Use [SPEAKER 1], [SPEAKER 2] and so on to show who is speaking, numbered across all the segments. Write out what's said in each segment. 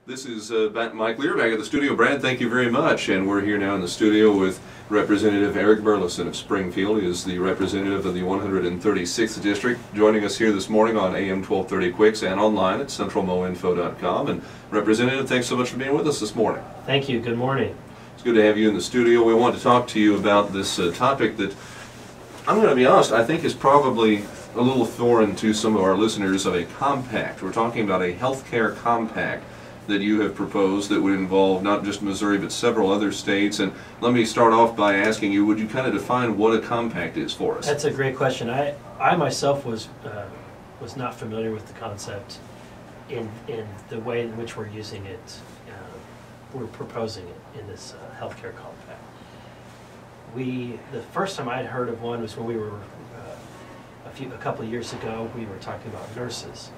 [SPEAKER 1] This is Mike Lear back at the studio. Brad, thank you very much. And we're here now in the studio with Representative Eric Burlison of Springfield. He is the representative of the 136th District, joining us here this morning on AM 1230 KWIX and online at centralmoinfo.com. And Representative, thanks so much for being with us this morning.
[SPEAKER 2] Thank you. Good morning.
[SPEAKER 1] It's good to have you in the studio. We want to talk to you about this topic that, I'm going to be honest, I think is probably a little foreign to some of our listeners, of a compact. We're talking about a healthcare compact that you have proposed that would involve not just Missouri but several other states. And let me start off by asking you, would you kind of define what a compact is for us?
[SPEAKER 2] That's a great question. I myself was not familiar with the concept in the way in which we're using it. We're proposing it in this healthcare compact. The first time I'd heard of one was when we were a couple of years ago. We were talking about nurses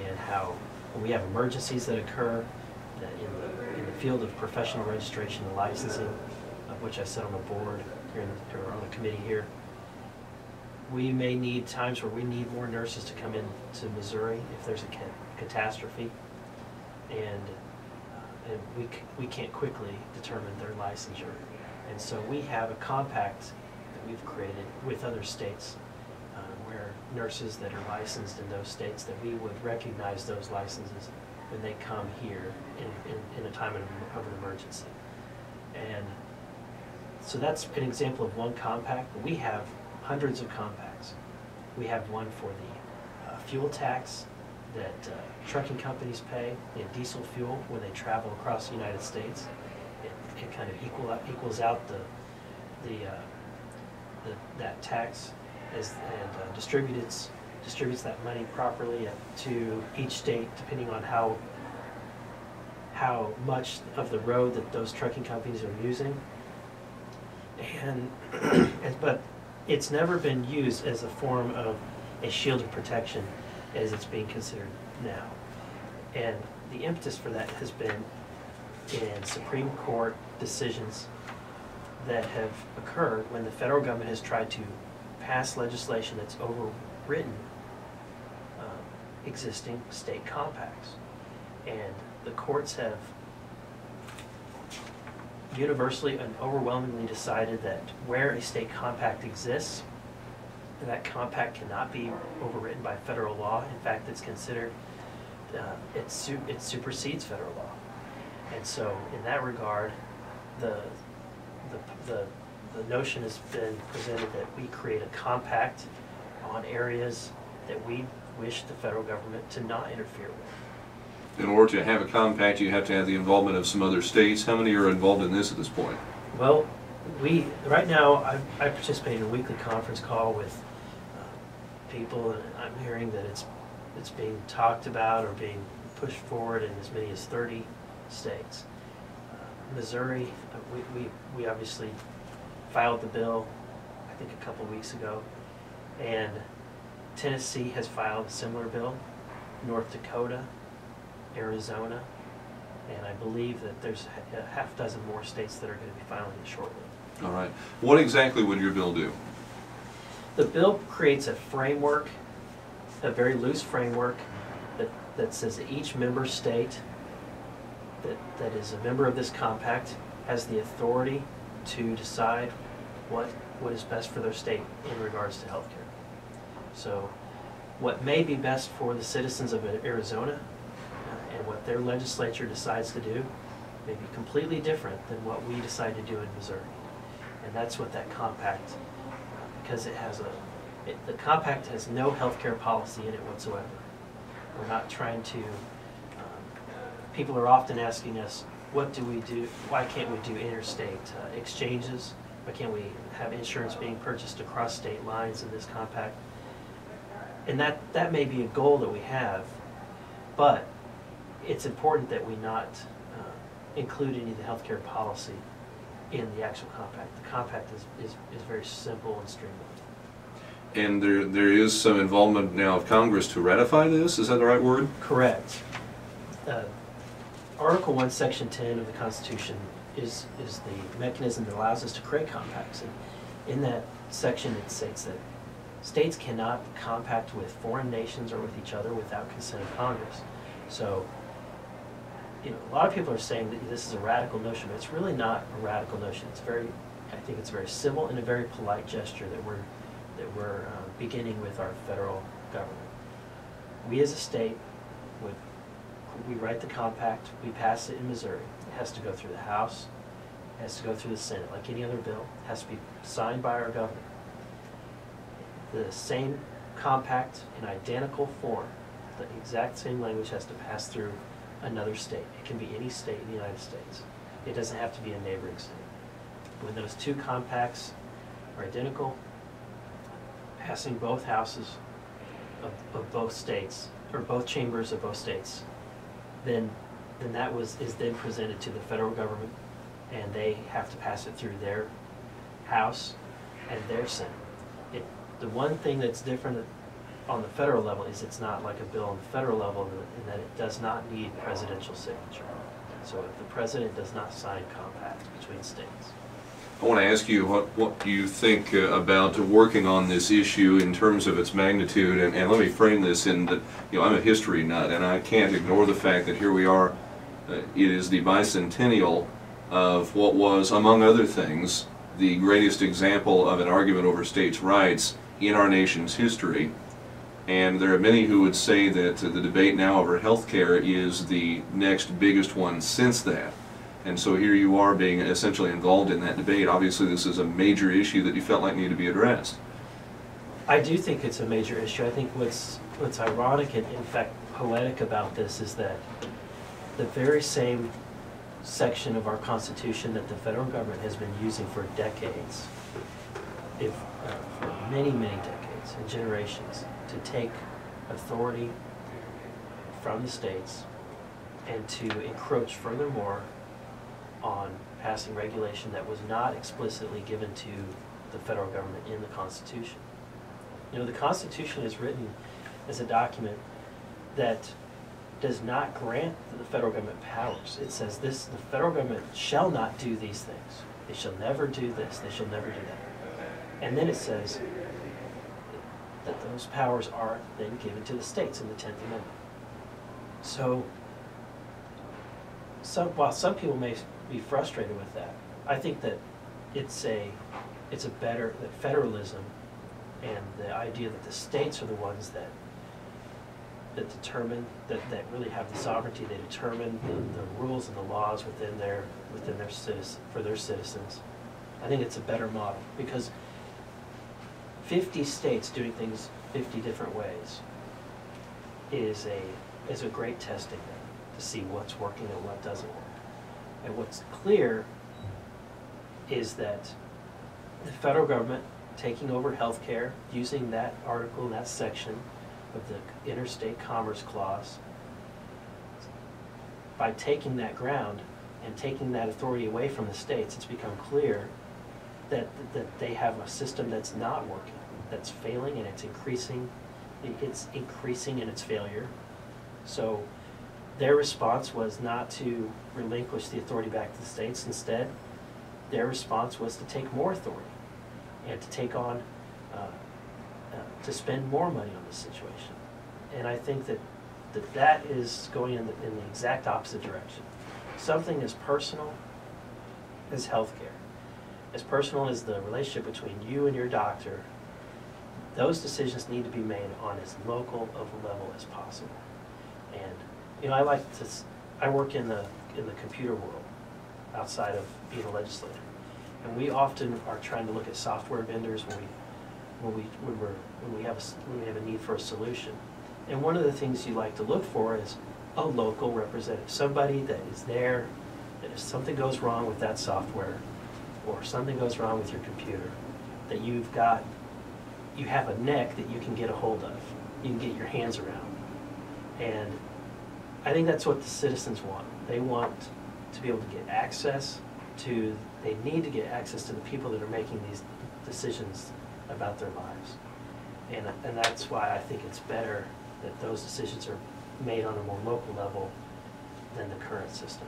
[SPEAKER 2] and how when we have emergencies that occur in the field of professional registration and licensing, of which I sit on the board here or on the committee here, we may need times where we need more nurses to come in to Missouri if there's a catastrophe, and we can't quickly determine their licensure. And so we have a compact that we've created with other states where nurses that are licensed in those states, that we would recognize those licenses when they come here in a time of an emergency. And so that's an example of one compact, but we have hundreds of compacts. We have one for the fuel tax that trucking companies pay in diesel fuel when they travel across the United States. It kind of equals out that tax and distributes that money properly to each state, depending on how much of the road that those trucking companies are using. But it's never been used as a form of a shield of protection as it's being considered now. And the impetus for that has been in Supreme Court decisions that have occurred when the federal government has tried to pass legislation that's overwritten existing state compacts. And the courts have universally and overwhelmingly decided that where a state compact exists, that compact cannot be overwritten by federal law. In fact, it's considered, it supersedes federal law. And so in that regard, the notion has been presented that we create a compact on areas that we wish the federal government to not interfere with.
[SPEAKER 1] In order to have a compact, you have to have the involvement of some other states. How many are involved in this at this point?
[SPEAKER 2] Well, right now I participate in a weekly conference call with people, and I'm hearing that it's being talked about or being pushed forward in as many as 30 states. Missouri, we obviously filed the bill, I think a couple weeks ago, and Tennessee has filed a similar bill, North Dakota, Arizona, and I believe that there's a half dozen more states that are going to be filing it shortly.
[SPEAKER 1] All right. What exactly would your bill do?
[SPEAKER 2] The bill creates a framework, a very loose framework, that says that each member state that is a member of this compact has the authority to decide what is best for their state in regards to health care. So what may be best for the citizens of Arizona and what their legislature decides to do may be completely different than what we decide to do in Missouri. And that's what that compact, because the compact has no health care policy in it whatsoever. We're not trying to, people are often asking us, what do we do, why can't we do interstate exchanges? Why can't we have insurance being purchased across state lines in this compact? And that may be a goal that we have, but it's important that we not include any of the healthcare policy in the actual compact. The compact is very simple and streamlined.
[SPEAKER 1] And there is some involvement now of Congress to ratify this, is that the right word?
[SPEAKER 2] Correct. Article 1, Section 10 of the Constitution is the mechanism that allows us to create compacts. And in that section it states that states cannot compact with foreign nations or with each other without consent of Congress. So a lot of people are saying that this is a radical notion, but it's really not a radical notion. I think it's very civil and a very polite gesture that we're beginning with our federal government. We as a state we write the compact, we pass it in Missouri. It has to go through the House, it has to go through the Senate, like any other bill. It has to be signed by our governor. The same compact in identical form, the exact same language has to pass through another state. It can be any state in the United States. It doesn't have to be a neighboring state. When those two compacts are identical, passing both houses of both states, or both chambers of both states, then that is then presented to the federal government, and they have to pass it through their House and their Senate. The one thing that's different on the federal level is it's not like a bill on the federal level in that it does not need presidential signature. So if the president does not sign compacts between states.
[SPEAKER 1] I want to ask you what you think about working on this issue in terms of its magnitude, and let me frame this in that, I'm a history nut, and I can't ignore the fact that here we are, it is the bicentennial of what was, among other things, the greatest example of an argument over states' rights in our nation's history. And there are many who would say that the debate now over health care is the next biggest one since that. And so here you are being essentially involved in that debate. Obviously this is a major issue that you felt like needed to be addressed.
[SPEAKER 2] I do think it's a major issue. I think what's ironic and in fact poetic about this is that the very same section of our Constitution that the federal government has been using for decades, for many, many decades and generations, to take authority from the states and to encroach furthermore on passing regulation that was not explicitly given to the federal government in the Constitution. The Constitution is written as a document that does not grant the federal government powers. It says the federal government shall not do these things. They shall never do this. They shall never do that. And then it says that those powers are then given to the states in the 10th Amendment. So, while some people may be frustrated with that, I think that it's a better, that federalism and the idea that the states are the ones that determine, that really have the sovereignty, they determine the rules and the laws within their for their citizens. I think it's a better model, because 50 states doing things 50 different ways is a great testing to see what's working and what doesn't work. And what's clear is that the federal government taking over health care, using that article, that section of the Interstate Commerce Clause, by taking that ground and taking that authority away from the states, it's become clear that they have a system that's not working, that's failing, and it's increasing in its failure. So their response was not to relinquish the authority back to the states. Instead, their response was to take more authority and to take on, to spend more money on this situation. And I think that is going in the exact opposite direction. Something as personal as healthcare, as personal as the relationship between you and your doctor, those decisions need to be made on as local of a level as possible. And I work in the computer world outside of being a legislator, and we often are trying to look at software vendors when we have a need for a solution. And one of the things you like to look for is a local representative, somebody that is there, that if something goes wrong with that software or something goes wrong with your computer, that you have a neck that you can get a hold of, you can get your hands around. And I think that's what the citizens want. They want to be able to get access to, they need to get access to the people that are making these decisions about their lives. And that's why I think it's better that those decisions are made on a more local level than the current system.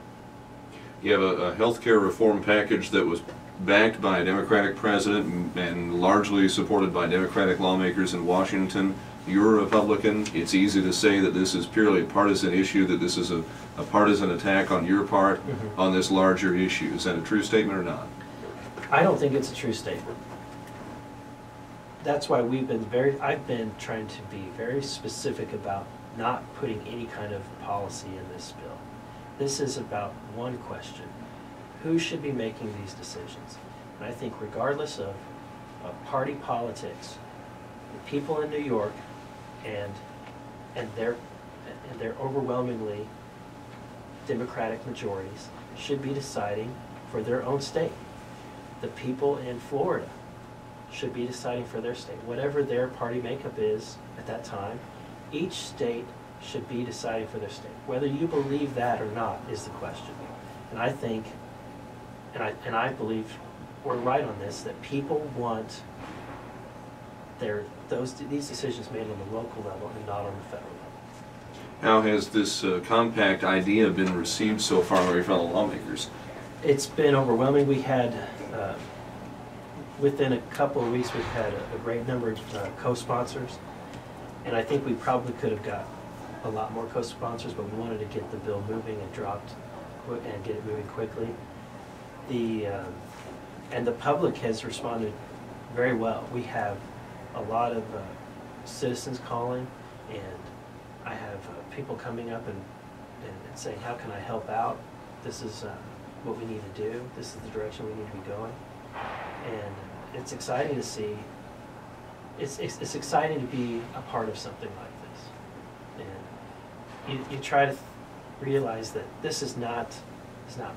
[SPEAKER 1] You have a health care reform package that was backed by a Democratic president and largely supported by Democratic lawmakers in Washington. you're a Republican, it's easy to say that this is purely a partisan issue, that this is a partisan attack on your part on this larger issue. Is that a true statement or not?
[SPEAKER 2] I don't think it's a true statement. That's why I've been trying to be very specific about not putting any kind of policy in this bill. This is about one question: who should be making these decisions? And I think regardless of party politics, the people in New York and their overwhelmingly Democratic majorities should be deciding for their own state. The people in Florida should be deciding for their state. Whatever their party makeup is at that time, each state should be deciding for their state. Whether you believe that or not is the question. And I think, and I believe we're right on this, that people want these decisions made on the local level and not on the federal level.
[SPEAKER 1] How has this compact idea been received so far by your fellow lawmakers?
[SPEAKER 2] It's been overwhelming. We had, within a couple of weeks, we've had a great number of co-sponsors, and I think we probably could have got a lot more co-sponsors, but we wanted to get the bill moving and dropped and get it moving quickly. And the public has responded very well. We have a lot of citizens calling, and I have people coming up and saying, how can I help out? This is what we need to do. This is the direction we need to be going. And it's exciting to see. It's exciting to be a part of something like this. And you try to realize that this is not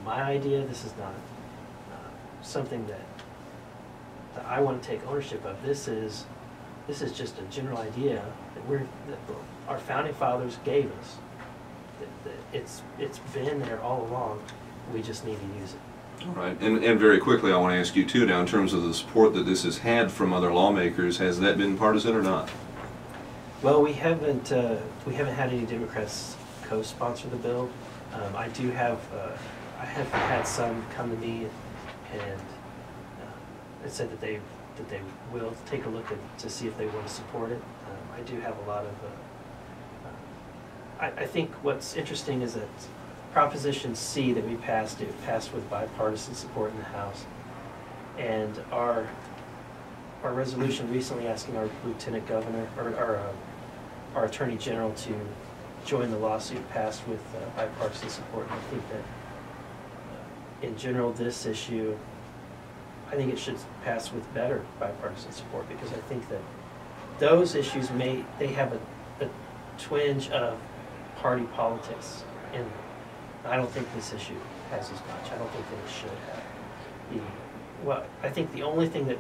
[SPEAKER 2] my idea. This is not something that I want to take ownership of. This is just a general idea that our founding fathers gave us. It's been there all along. We just need to use it.
[SPEAKER 1] All right, and very quickly, I want to ask you too. Now, in terms of the support that this has had from other lawmakers, has that been partisan or not?
[SPEAKER 2] Well, we haven't had any Democrats co-sponsor the bill. I have had some come to me and said that they will take a look to see if they want to support it. I do have a lot of. I think what's interesting is that Proposition C that we passed, it passed with bipartisan support in the House, and our resolution recently asking our Lieutenant Governor or our Attorney General to join the lawsuit passed with bipartisan support. And I think that in general this issue, I think it should pass with better bipartisan support, because I think that those issues they have a twinge of party politics in them. I don't think this issue has as much. I don't think that it should have. I think the only thing that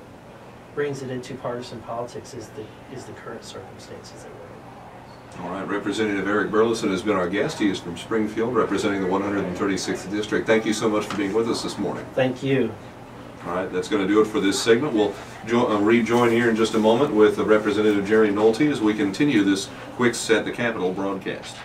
[SPEAKER 2] brings it into partisan politics is the current circumstances that we're in.
[SPEAKER 1] All right, Representative Eric Burlison has been our guest. He is from Springfield, representing the 136th District. Thank you so much for being with us this morning.
[SPEAKER 2] Thank you.
[SPEAKER 1] All right, that's going to do it for this segment. We'll rejoin here in just a moment with Representative Jerry Nolte as we continue this KWIX at the Capitol broadcast.